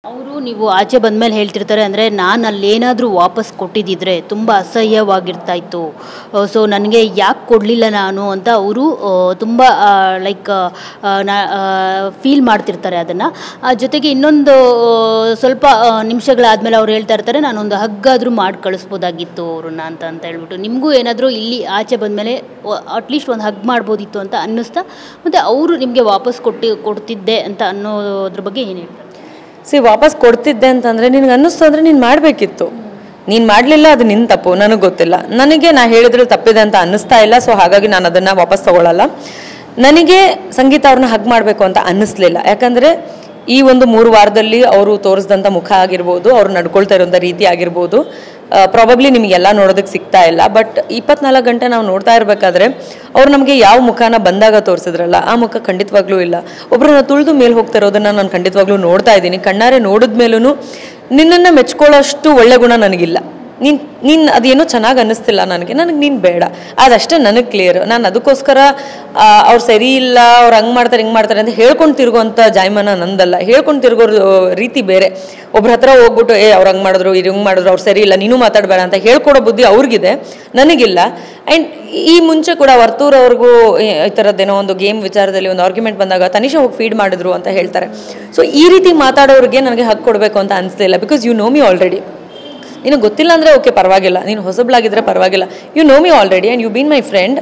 ಅವರು ನೀವು ಆಚೆ ಬಂದಮೇಲೆ ಹೇಳ್ತಿರ್ತಾರೆ ಅಂದರೆ ನಾನು ಅಲ್ಲೇನಾದರೂ ವಾಪಸ್ ಕೊಟ್ಟಿದ್ದಿದ್ರೆ ತುಂಬ ಅಸಹ್ಯವಾಗಿರ್ತಾ ಇತ್ತು. ಸೊ ನನಗೆ ಯಾಕೆ ಕೊಡಲಿಲ್ಲ ನಾನು ಅಂತ ಅವರು ತುಂಬ ಲೈಕ್ ಫೀಲ್ ಮಾಡ್ತಿರ್ತಾರೆ ಅದನ್ನು. ಜೊತೆಗೆ ಇನ್ನೊಂದು ಸ್ವಲ್ಪ ನಿಮಿಷಗಳಾದಮೇಲೆ ಅವ್ರು ಹೇಳ್ತಾ ಇರ್ತಾರೆ ನಾನೊಂದು ಹಗ್ಗಾದರೂ ಮಾಡಿ ಕಳಿಸ್ಬೋದಾಗಿತ್ತು ಅವ್ರನ್ನ ಅಂತ ಹೇಳ್ಬಿಟ್ಟು. ನಿಮಗೂ ಏನಾದರೂ ಇಲ್ಲಿ ಆಚೆ ಬಂದಮೇಲೆ ಅಟ್ಲೀಸ್ಟ್ ಒಂದು ಹಗ್ ಮಾಡ್ಬೋದಿತ್ತು ಅಂತ ಅನ್ನಿಸ್ತಾ, ಮತ್ತು ಅವರು ನಿಮಗೆ ವಾಪಸ್ ಕೊಡ್ತಿದ್ದೆ ಅಂತ ಅನ್ನೋದ್ರ ಬಗ್ಗೆ ಏನು ಹೇಳ್ತಾರೆ? ವಾಪಸ್ ಕೊಡ್ತಿದ್ದೆ ಅಂತಂದರೆ ನಿನಗೆ ಅನ್ನಿಸ್ತು ಅಂದರೆ ನೀನು ಮಾಡಬೇಕಿತ್ತು. ನೀನು ಮಾಡಲಿಲ್ಲ, ಅದು ನಿನ್ನ ತಪ್ಪು, ನನಗೆ ಗೊತ್ತಿಲ್ಲ. ನನಗೆ ನಾ ಹೇಳಿದ್ರೆ ತಪ್ಪಿದೆ ಅಂತ ಅನ್ನಿಸ್ತಾ ಇಲ್ಲ. ಸೊ ಹಾಗಾಗಿ ನಾನು ಅದನ್ನು ವಾಪಸ್ ತೊಗೊಳ್ಳಲ್ಲ. ನನಗೆ ಸಂಗೀತ ಅವ್ರನ್ನ ಹಗ್ ಮಾಡಬೇಕು ಅಂತ ಅನ್ನಿಸ್ಲಿಲ್ಲ. ಯಾಕಂದರೆ ಈ ಒಂದು 3 ವಾರದಲ್ಲಿ ಅವರು ತೋರಿಸಿದಂಥ ಮುಖ ಆಗಿರ್ಬೋದು, ಅವ್ರು ನಡ್ಕೊಳ್ತಾ ಇರೋಂಥ ರೀತಿ ಆಗಿರ್ಬೋದು, ಪ್ರಾಬಬ್ಲಿ ನಿಮಗೆಲ್ಲ ನೋಡೋದಕ್ಕೆ ಸಿಗ್ತಾ ಇಲ್ಲ. ಬಟ್ 24 ಗಂಟೆ ನಾವು ನೋಡ್ತಾ ಇರಬೇಕಾದ್ರೆ ಅವ್ರು ನಮಗೆ ಯಾವ ಮುಖನ ಬಂದಾಗ ತೋರಿಸಿದ್ರಲ್ಲ ಆ ಮುಖ ಖಂಡಿತವಾಗ್ಲೂ ಇಲ್ಲ. ಒಬ್ಬರನ್ನ ತುಳಿದು ಮೇಲೆ ಹೋಗ್ತಾ ಇರೋದನ್ನು ನಾನು ಖಂಡಿತವಾಗ್ಲೂ ನೋಡ್ತಾ ಇದ್ದೀನಿ. ಕಣ್ಣಾರೆ ನೋಡಿದ್ಮೇಲೂ ನಿನ್ನನ್ನು ಮೆಚ್ಕೊಳ್ಳೋಷ್ಟು ಒಳ್ಳೆ ಗುಣ ನನಗಿಲ್ಲ. ನೀನು ಅದೇನೋ ಚೆನ್ನಾಗಿ ಅನ್ನಿಸ್ತಿಲ್ಲ ನನಗೆ ನೀನು ಬೇಡ, ಅದಷ್ಟೇ ನನಗೆ ಕ್ಲಿಯರ್. ನಾನು ಅದಕ್ಕೋಸ್ಕರ ಅವ್ರು ಸರಿ ಇಲ್ಲ, ಅವ್ರು ಹಂಗೆ ಮಾಡ್ತಾರೆ ಹಿಂಗೆ ಮಾಡ್ತಾರೆ ಅಂತ ಹೇಳ್ಕೊಂಡು ತಿರುಗೋಂಥ ಜಾಯಮಾನ ನಂದಲ್ಲ. ಹೇಳ್ಕೊಂಡು ತಿರುಗೋ ರೀತಿ ಬೇರೆ. ಒಬ್ರ ಹತ್ರ ಹೋಗ್ಬಿಟ್ಟು ಅವ್ರು ಹಂಗೆ ಮಾಡಿದ್ರು ಇದು ಹಿಂಗೆ ಮಾಡಿದ್ರು ಅವ್ರು ಸರಿ ಇಲ್ಲ ನೀನು ಮಾತಾಡಬೇಡ ಅಂತ ಹೇಳ್ಕೊಡೋ ಬುದ್ಧಿ ಅವ್ರಿಗಿದೆ, ನನಗಿಲ್ಲ. ಆ್ಯಂಡ್ ಈ ಮುಂಚೆ ಕೂಡ ವರ್ತೂರ್ ಅವ್ರಿಗೂ ಈ ಥರದ್ದೇನೋ ಒಂದು ಗೇಮ್ ವಿಚಾರದಲ್ಲಿ ಒಂದು ಆರ್ಗ್ಯುಮೆಂಟ್ ಬಂದಾಗ ತನಿಷಾ ಹೋಗಿ ಫೀಡ್ ಮಾಡಿದ್ರು ಅಂತ ಹೇಳ್ತಾರೆ. ಸೊ ಈ ರೀತಿ ಮಾತಾಡೋರಿಗೆ ನನಗೆ ಹಕ್ಕು ಕೊಡಬೇಕು ಅಂತ ಅನಿಸ್ಲಿಲ್ಲ. Because you know me already. ನಿನಗೆ ಗೊತ್ತಿಲ್ಲ ಅಂದರೆ ಓಕೆ ಪರವಾಗಿಲ್ಲ, ನೀನು ಹೊಸಬ್ಳಾಗಿದ್ದರೆ ಪರವಾಗಿಲ್ಲ. You know me already and you been my friend.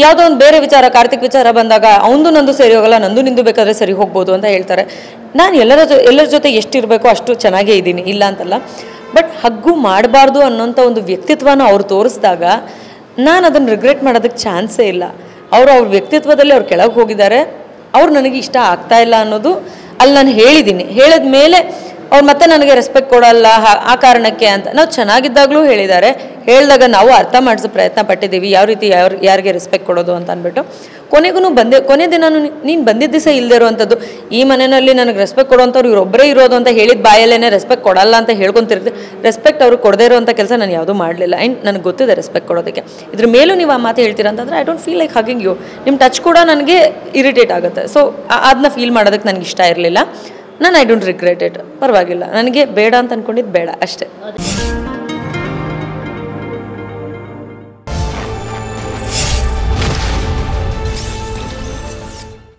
ಯಾವುದೋ ಒಂದು ಬೇರೆ ವಿಚಾರ, ಕಾರ್ತಿಕ್ ವಿಚಾರ ಬಂದಾಗ ಅವನದು ನಂದು ಸರಿ ಹೋಗಲ್ಲ, ನಂದು ನಿಂದು ಬೇಕಾದರೆ ಸರಿ ಹೋಗ್ಬೋದು ಅಂತ ಹೇಳ್ತಾರೆ. ನಾನು ಎಲ್ಲರ ಜೊತೆ ಎಷ್ಟಿರಬೇಕೋ ಅಷ್ಟು ಚೆನ್ನಾಗೇ ಇದ್ದೀನಿ, ಇಲ್ಲ ಅಂತಲ್ಲ. ಬಟ್ ಹಗ್ಗು ಮಾಡಬಾರ್ದು ಅನ್ನೋಂಥ ಒಂದು ವ್ಯಕ್ತಿತ್ವನ ಅವ್ರು ತೋರಿಸಿದಾಗ ನಾನು ಅದನ್ನು ರಿಗ್ರೆಟ್ ಮಾಡೋದಕ್ಕೆ ಚಾನ್ಸೇ ಇಲ್ಲ. ಅವ್ರ ವ್ಯಕ್ತಿತ್ವದಲ್ಲಿ ಅವ್ರು ಕೆಳಗೆ ಹೋಗಿದ್ದಾರೆ. ಅವ್ರು ನನಗೆ ಇಷ್ಟ ಆಗ್ತಾ ಇಲ್ಲ ಅನ್ನೋದು ಅಲ್ಲಿ ನಾನು ಹೇಳಿದ್ದೀನಿ. ಹೇಳಿದ ಮೇಲೆ ಅವ್ರು ಮತ್ತೆ ನನಗೆ ರೆಸ್ಪೆಕ್ಟ್ ಕೊಡಲ್ಲ ಆ ಕಾರಣಕ್ಕೆ ಅಂತ ನಾವು ಚೆನ್ನಾಗಿದ್ದಾಗಲೂ ಹೇಳಿದ್ದಾರೆ. ಹೇಳಿದಾಗ ನಾವು ಅರ್ಥ ಮಾಡಿಸೋ ಪ್ರಯತ್ನ ಪಟ್ಟಿದ್ದೀವಿ, ಯಾವ ರೀತಿ ಯಾರಿಗೆ ರೆಸ್ಪೆಕ್ಟ್ ಕೊಡೋದು ಅಂತ ಅಂದ್ಬಿಟ್ಟು. ಕೊನೆ ದಿನ ನೀನು ಬಂದಿದ್ದ ದಿವಸ ಇಲ್ಲದೆ ಇರುವಂಥದ್ದು, ಈ ಮನೆಯಲ್ಲಿ ನನಗೆ ರೆಸ್ಪೆಕ್ಟ್ ಕೊಡೋವಂಥವ್ರು ಇವರೊಬ್ಬರೇ ಇರೋದು ಅಂತ ಹೇಳಿದ ಬಾಯಲ್ಲೇ ರೆಸ್ಪೆಕ್ಟ್ ಕೊಡಲ್ಲ ಅಂತ ಹೇಳ್ಕೊಂತಿರ್ತೀವಿ. ರೆಸ್ಪೆಕ್ಟ್ ಅವ್ರಿಗೆ ಕೊಡದೇ ಇರೋವಂಥ ಕೆಲಸ ನಾನು ಯಾವುದೂ ಮಾಡಲಿಲ್ಲ. ಆ್ಯಂಡ್ ನನಗೆ ಗೊತ್ತಿದೆ ರೆಸ್ಪೆಕ್ಟ್ ಕೊಡೋದಕ್ಕೆ. ಇದ್ರ ಮೇಲೂ ನೀವು ಆ ಮಾತು ಹೇಳ್ತೀರಾ ಅಂತಂದರೆ I don't feel like hugging you. ನಿಮ್ಮ ಟಚ್ ಕೂಡ ನನಗೆ ಇರಿಟೇಟ್ ಆಗುತ್ತೆ. ಸೊ ಅದನ್ನ ಫೀಲ್ ಮಾಡೋದಕ್ಕೆ ನನಗೆ ಇಷ್ಟ ಇರಲಿಲ್ಲ. ನಾನು ಐ ಡೋಂಟ್ ರಿಗ್ರೆಟ್ ಇಟ್. ಪರವಾಗಿಲ್ಲ, ನನಗೆ ಬೇಡ ಅಂತ ಅಂದ್ಕೊಂಡಿದ್ದು ಬೇಡ ಅಷ್ಟೇ.